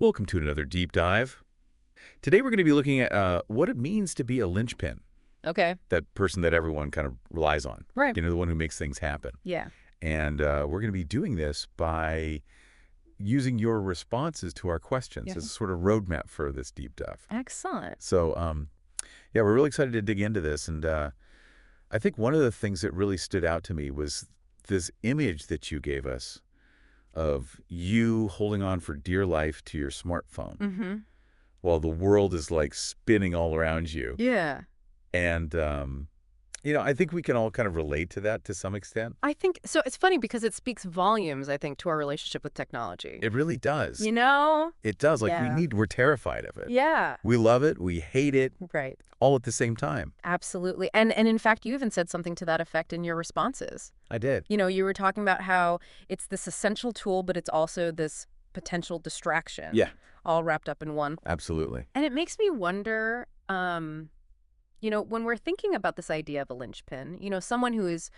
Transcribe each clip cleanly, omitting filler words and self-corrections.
Welcome to another deep dive. Today we're going to be looking at what it means to be a linchpin, Okay. that person that everyone kind of relies on, Right. the one who makes things happen. Yeah. And we're going to be doing this by using your responses to our questions Yeah. as a sort of roadmap for this deep dive. Excellent. So, yeah, we're really excited to dig into this. And I think one of the things that really stood out to me was this image that you gave us of you holding on for dear life to your smartphone Mm-hmm. while the world is like spinning all around you. Yeah. And, I think we can all kind of relate to that to some extent. I think so. It's funny because it speaks volumes, I think, to our relationship with technology. It really does. You know? It does. Like Yeah. we're terrified of it. Yeah. We love it. We hate it Right. all at the same time. Absolutely. And in fact, you even said something to that effect in your responses. I did. You were talking about how it's this essential tool, but it's also this potential distraction. Yeah, All wrapped up in one. absolutely. And it makes me wonder, when we're thinking about this idea of a linchpin, someone who is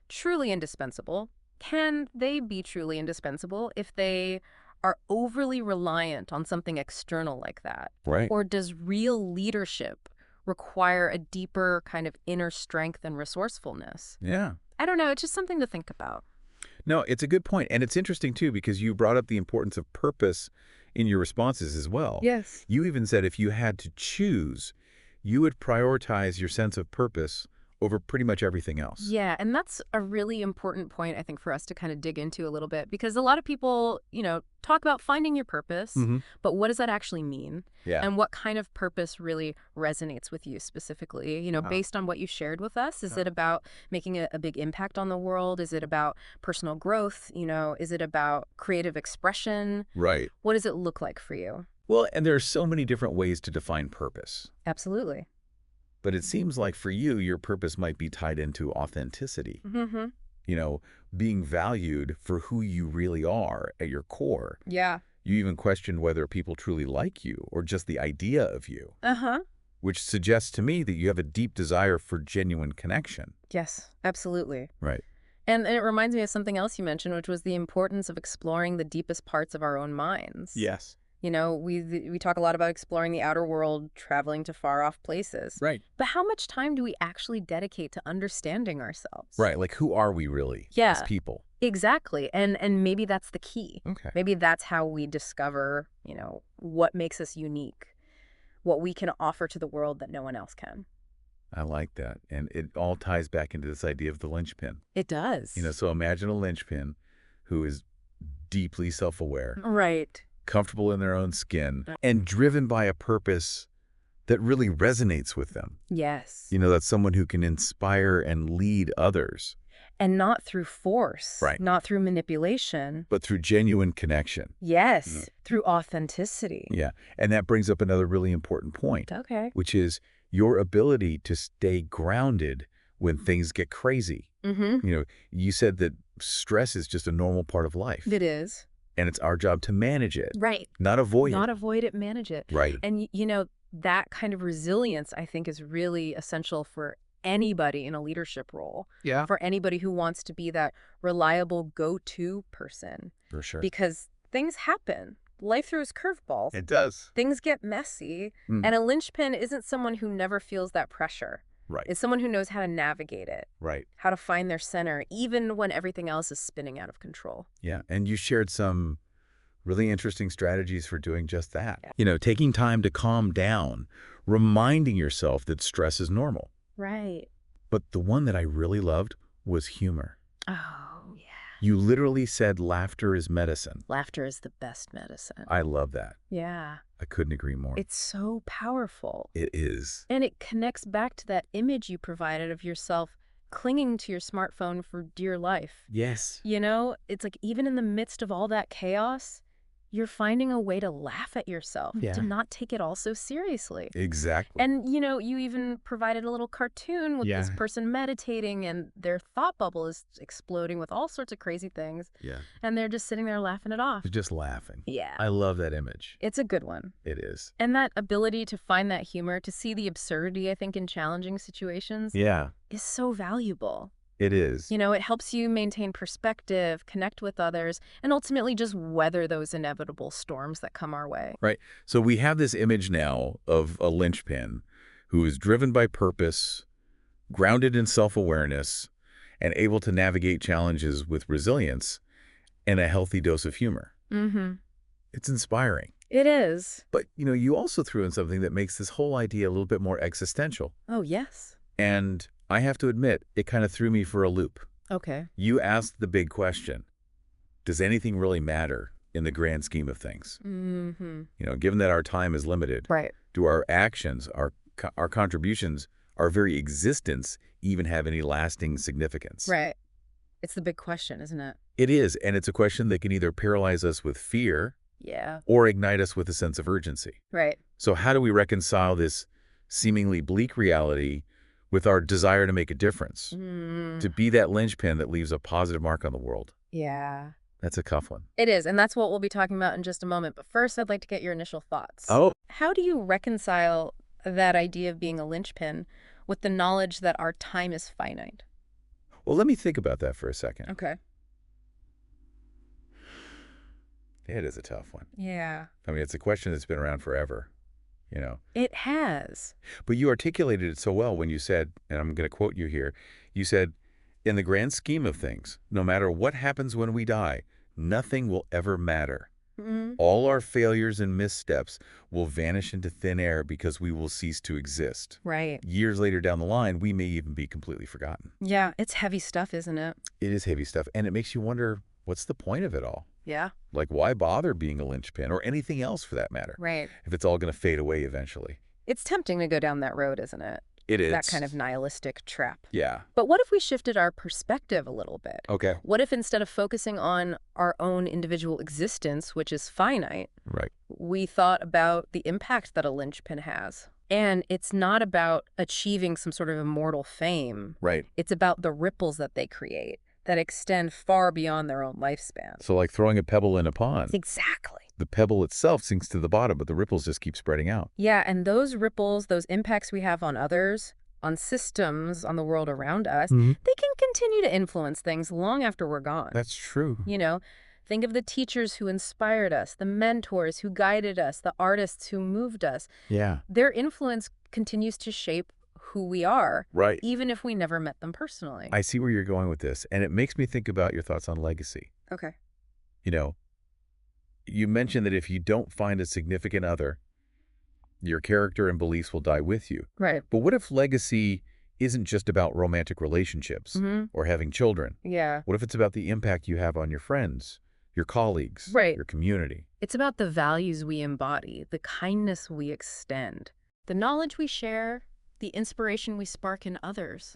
truly indispensable, can they be truly indispensable if they are overly reliant on something external like that? Right. Or does real leadership require a deeper kind of inner strength and resourcefulness? Yeah. I don't know. It's just something to think about. No, it's a good point. And it's interesting, too, because you brought up the importance of purpose in your responses as well. Yes. You even said if you had to choose, you would prioritize your sense of purpose over pretty much everything else. Yeah, and that's a really important point, I think, for us to kind of dig into a little bit, because a lot of people, talk about finding your purpose, Mhm. but what does that actually mean? Yeah. And what kind of purpose really resonates with you specifically? Based on what you shared with us, is it about making a big impact on the world? Is it about personal growth? Is it about creative expression? Right. What does it look like for you? Well, and there are so many different ways to define purpose. Absolutely. But it seems like for you, your purpose might be tied into authenticity. Mm-hmm. Being valued for who you really are at your core. Yeah. You even question whether people truly like you or just the idea of you, Uh-huh. which suggests to me that you have a deep desire for genuine connection. Yes, absolutely. Right. And it reminds me of something else you mentioned, which was the importance of exploring the deepest parts of our own minds. Yes. We talk a lot about exploring the outer world, traveling to far-off places. Right. But how much time do we actually dedicate to understanding ourselves? Right. Like, who are we really as Yeah. people? Exactly. And maybe that's the key. Okay. Maybe that's how we discover, what makes us unique, what we can offer to the world that no one else can. I like that. And it all ties back into this idea of the linchpin. It does. So imagine a linchpin who is deeply self-aware, Right. comfortable in their own skin, and driven by a purpose that really resonates with them. Yes. That's someone who can inspire and lead others, And not through force. Right. Not through manipulation. but through genuine connection. Yes. Through authenticity. Yeah. And that brings up another really important point, Okay. which is your ability to stay grounded when things get crazy. Mm-hmm. You said that stress is just a normal part of life, It is. and it's our job to manage it, Right. not avoid Not it. avoid it, manage it. Right. And, that kind of resilience, I think, is really essential for anybody in a leadership role, Yeah. for anybody who wants to be that reliable go-to person. For sure. Because things happen. Life throws curveballs. It does. Things get messy. Mm. And a linchpin isn't someone who never feels that pressure. Right. It's someone who knows how to navigate it, Right. how to find their center, even when everything else is spinning out of control. Yeah. And you shared some really interesting strategies for doing just that. Yeah. Taking time to calm down, reminding yourself that stress is normal. Right. But the one that I really loved was humor. Oh, yeah. You literally said laughter is medicine. Laughter is the best medicine. I love that. Yeah. I couldn't agree more. It's so powerful. It is. And it connects back to that image you provided of yourself clinging to your smartphone for dear life. Yes. It's like even in the midst of all that chaos, you're finding a way to laugh at yourself, Yeah. to not take it all so seriously. Exactly. And, you even provided a little cartoon with this Yeah. person meditating and their thought bubble is exploding with all sorts of crazy things. Yeah. And they're just sitting there laughing it off. You're just laughing. Yeah. I love that image. It's a good one. It is. And that ability to find that humor, to see the absurdity, I think, in challenging situations Yeah. is so valuable. It is. You know, it helps you maintain perspective, connect with others, and ultimately just weather those inevitable storms that come our way. Right. So we have this image now of a linchpin who is driven by purpose, grounded in self-awareness, and able to navigate challenges with resilience and a healthy dose of humor. Mm-hmm. It's inspiring. It is. But, you also threw in something that makes this whole idea a little bit more existential. Oh, yes. And I have to admit, it kind of threw me for a loop. Okay. You asked the big question, does anything really matter in the grand scheme of things? Mm-hmm. Given that our time is limited, Right. do our actions, our contributions, our very existence even have any lasting significance? Right. It's the big question, isn't it? It is, and it's a question that can either paralyze us with fear Yeah. or ignite us with a sense of urgency. Right. So how do we reconcile this seemingly bleak reality with our desire to make a difference, to be that linchpin that leaves a positive mark on the world? Yeah. That's a tough one. It is, and that's what we'll be talking about in just a moment. But first, I'd like to get your initial thoughts. Oh, How do you reconcile that idea of being a linchpin with the knowledge that our time is finite? well, let me think about that for a second. Okay. It is a tough one. Yeah. I mean, it's a question that's been around forever, It has. But you articulated it so well when you said, and I'm going to quote you here, you said, in the grand scheme of things, no matter what happens when we die, nothing will ever matter. Mm-hmm. All our failures and missteps will vanish into thin air because we will cease to exist. Right. Years later down the line, we may even be completely forgotten. Yeah, it's heavy stuff, isn't it? It is heavy stuff, and it makes you wonder, what's the point of it all? Yeah. Like, why bother being a linchpin or anything else for that matter, Right. if it's all going to fade away eventually? It's tempting to go down that road, isn't it? It is. That kind of nihilistic trap. Yeah. But what if we shifted our perspective a little bit? Okay. What if instead of focusing on our own individual existence, which is finite, Right. we thought about the impact that a linchpin has? And it's not about achieving some sort of immortal fame. Right. It's about the ripples that they create that extend far beyond their own lifespan. So like throwing a pebble in a pond. Exactly. The pebble itself sinks to the bottom, but the ripples just keep spreading out. Yeah, and those ripples, those impacts we have on others, on systems, on the world around us, they can continue to influence things long after we're gone. That's true. Think of the teachers who inspired us, the mentors who guided us, the artists who moved us. Yeah. Their influence continues to shape who we are, Right. even if we never met them personally. I see where you're going with this, and it makes me think about your thoughts on legacy. Okay. You mentioned that if you don't find a significant other, your character and beliefs will die with you. Right. But what if legacy isn't just about romantic relationships or having children? Yeah. What if it's about the impact you have on your friends, your colleagues, Right. your community? It's about the values we embody, the kindness we extend, the knowledge we share, the inspiration we spark in others.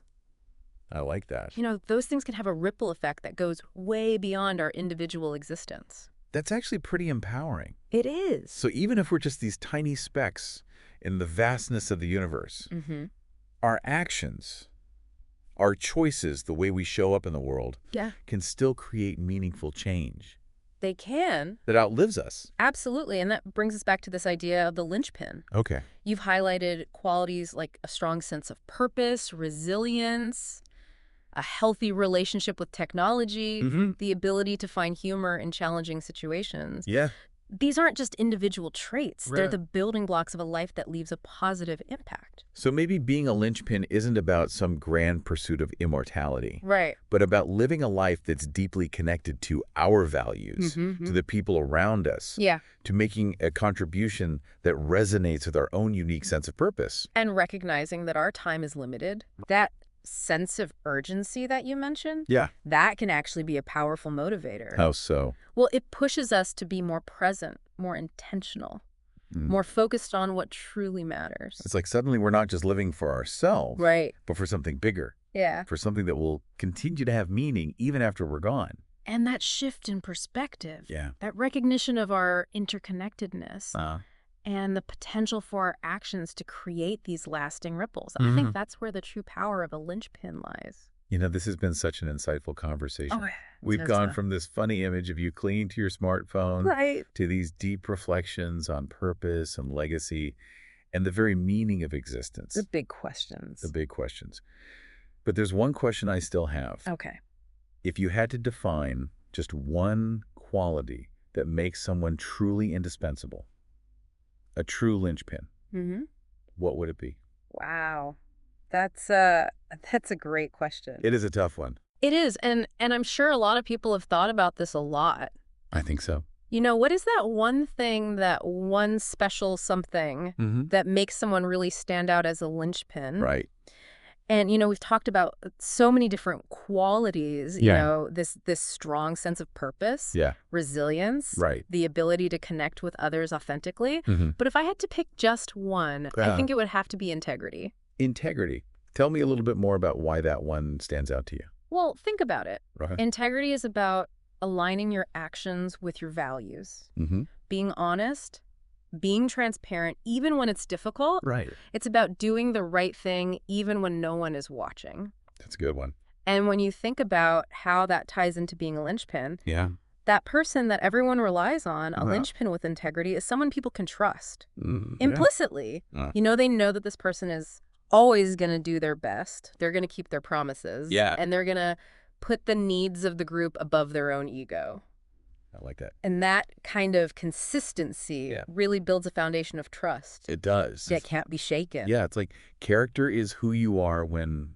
I like that. Those things can have a ripple effect that goes way beyond our individual existence. That's actually pretty empowering. It is. So even if we're just these tiny specks in the vastness of the universe, Mm-hmm. our actions, our choices, the way we show up in the world, Yeah. can still create meaningful change They can. that outlives us. Absolutely. And that brings us back to this idea of the linchpin. Okay. You've highlighted qualities like a strong sense of purpose, resilience, a healthy relationship with technology, the ability to find humor in challenging situations. Yeah. These aren't just individual traits. They're Right. the building blocks of a life that leaves a positive impact. So maybe being a linchpin isn't about some grand pursuit of immortality, Right. but about living a life that's deeply connected to our values, Mm-hmm. to the people around us, Yeah. to making a contribution that resonates with our own unique sense of purpose. And recognizing that our time is limited, that sense of urgency that you mentioned, Yeah. that can actually be a powerful motivator. How so? Well, it pushes us to be more present, more intentional, more focused on what truly matters. It's like suddenly we're not just living for ourselves, Right. but for something bigger, Yeah. for something that will continue to have meaning even after we're gone. And that shift in perspective, Yeah. that recognition of our interconnectedness, Uh, and the potential for our actions to create these lasting ripples. I think that's where the true power of a linchpin lies. this has been such an insightful conversation. yeah. We've gone from this funny image of you clinging to your smartphone Right. to these deep reflections on purpose and legacy and the very meaning of existence, The big questions. the big questions. But there's one question I still have. Okay. If you had to define just one quality that makes someone truly indispensable, a true linchpin, Mm-hmm. what would it be? Wow. That's a great question. It is a tough one. It is, and I'm sure a lot of people have thought about this a lot. I think so. You know, what is that one thing, that one special something Mm-hmm. that makes someone really stand out as a linchpin? Right. And, we've talked about so many different qualities, Yeah. This strong sense of purpose, Yeah. resilience, Right. the ability to connect with others authentically. Mm-hmm. But if I had to pick just one, I think it would have to be integrity. Integrity. Tell me a little bit more about why that one stands out to you. Well, think about it. Right. Integrity is about aligning your actions with your values, Mm-hmm. being honest, being transparent, even when it's difficult. Right. It's about doing the right thing, even when no one is watching. That's a good one. And when you think about how that ties into being a linchpin, Yeah. that person that everyone relies on, a Uh-huh. linchpin with integrity, is someone people can trust Yeah. implicitly. They know that this person is always going to do their best. They're going to keep their promises. Yeah. And they're going to put the needs of the group above their own ego. I like that. And that kind of consistency Yeah. really builds a foundation of trust It does. that can't be shaken. Yeah, it's like character is who you are when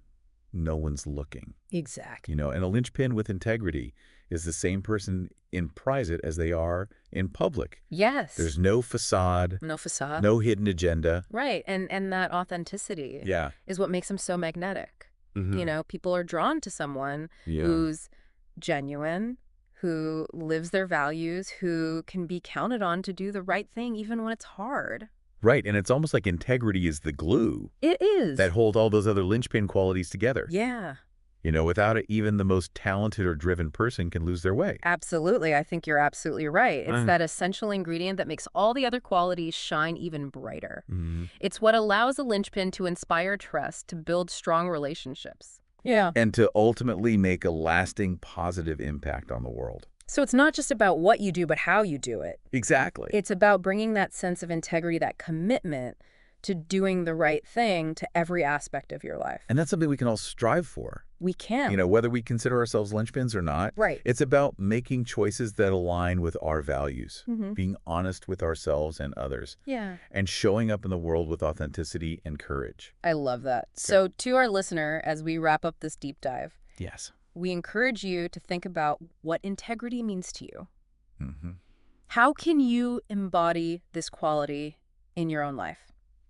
no one's looking. Exactly. And a linchpin with integrity is the same person in private as they are in public. Yes. There's no facade, no facade. no hidden agenda. Right. And that authenticity Yeah. is what makes them so magnetic. Mhm. People are drawn to someone Yeah. who's genuine, who lives their values, who can be counted on to do the right thing even when it's hard. Right, and it's almost like integrity is the glue It is. that hold all those other linchpin qualities together. Yeah, Without it, even the most talented or driven person can lose their way. absolutely. I think you're absolutely right. It's Mm. that essential ingredient that makes all the other qualities shine even brighter. Mhm. It's what allows a linchpin to inspire trust, to build strong relationships. Yeah. And to ultimately make a lasting positive impact on the world. So it's not just about what you do, but how you do it. Exactly. It's about bringing that sense of integrity, that commitment to doing the right thing to every aspect of your life. And that's something we can all strive for. We can. Whether we consider ourselves linchpins or not. Right. It's about making choices that align with our values, Mhm. being honest with ourselves and others, Yeah. and showing up in the world with authenticity and courage. I love that. So to our listener, as we wrap up this deep dive, Yes. we encourage you to think about what integrity means to you. Mm-hmm. How can you embody this quality in your own life?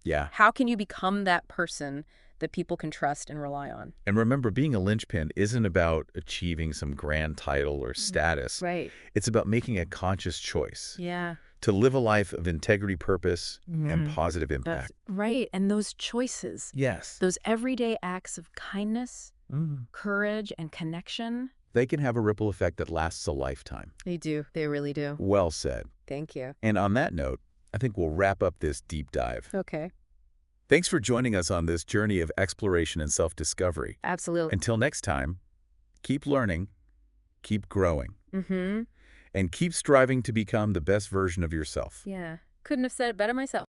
Yeah. How can you become that person that people can trust and rely on? And remember, being a linchpin isn't about achieving some grand title or status. Right. It's about making a conscious choice Yeah. to live a life of integrity, purpose, and positive impact. Right. And those choices, Yes. those everyday acts of kindness, Mm. courage, and connection. They can have a ripple effect that lasts a lifetime. They do. They really do. Well said. Thank you. And on that note, I think we'll wrap up this deep dive. Okay. Thanks for joining us on this journey of exploration and self-discovery. Absolutely. Until next time, keep learning, keep growing, Mm-hmm. and keep striving to become the best version of yourself. Yeah. Couldn't have said it better myself.